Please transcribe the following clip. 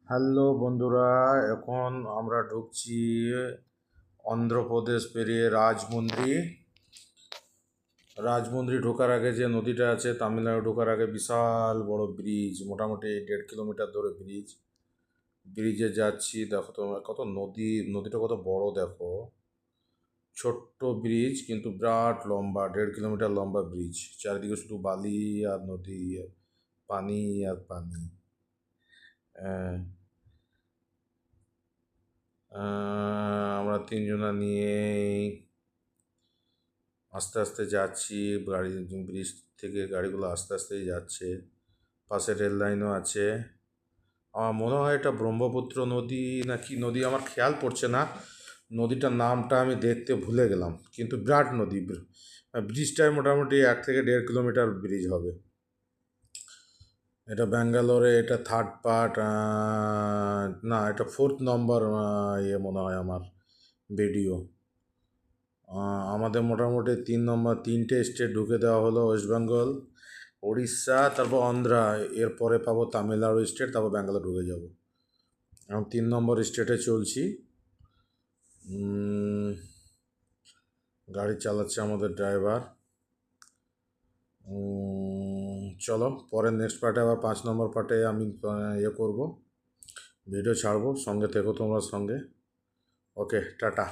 Hello বন্ধুরা, এখন আমরা ঢুকছি অন্ধ্রপ্রদেশ পেরিয়ে রাজমন্দ্রি। রাজমন্দ্রি ঢোকার আগে যে নদীটা আছে, তামিলনাড়ু ঢোকার আগে বিশাল বড় ব্রিজ, মোটামুটি 1.5 কিলোমিটার ধরে ব্রিজে যাচ্ছি। দেখো তোমরা কত নদীটা কত বড় দেখো। ছোট্ট ব্রিজ কিন্তু বিরাট লম্বা, 1.5 কিলোমিটার লম্বা ব্রিজ। চারিদিকে শুধু বালি আর নদী, পানি আর পানি। আহ, আমরা তিনজনা নিয়ে আস্তে আস্তে যাচ্ছি। ব্রিজ থেকে গাড়িগুলো আস্তে আস্তেই যাচ্ছে। পাশে রেল লাইনও আছে। আমার মনে হয় এটা ব্রহ্মপুত্র নদী না কি নদী, আমার খেয়াল পড়ছে না। নদীটার নামটা আমি দেখতে ভুলে গেলাম, কিন্তু বিরাট নদী। ব্রিজটায় মোটামুটি 1 থেকে 1.5 কিলোমিটার ব্রিজ হবে। এটা ব্যাঙ্গালোরে, এটা থার্ড পার্ট, না এটা 4th নম্বর ইয়ে মনে হয় আমার ভিডিও। আমাদের মোটামুটি 3 নম্বর, 3টে স্টেট ঢুকে দেওয়া হলো: ওয়েস্ট বেঙ্গল, উড়িষ্যা, তারপর অন্ধ্রা। এরপরে পাবো তামিলনাড়ু স্টেট, তারপর ব্যাঙ্গালোর ঢুকে যাব। এখন 3 নম্বর স্টেটে চলছি। গাড়ি চালাচ্ছে আমাদের ড্রাইভার। চলো, পরের নেক্সট পার্টে আবার 5 নম্বর পার্টে আমি ইয়ে করবো, ভিডিও ছাড়বো। সঙ্গে থেকো তোমরা সঙ্গে। ওকে, টাটা।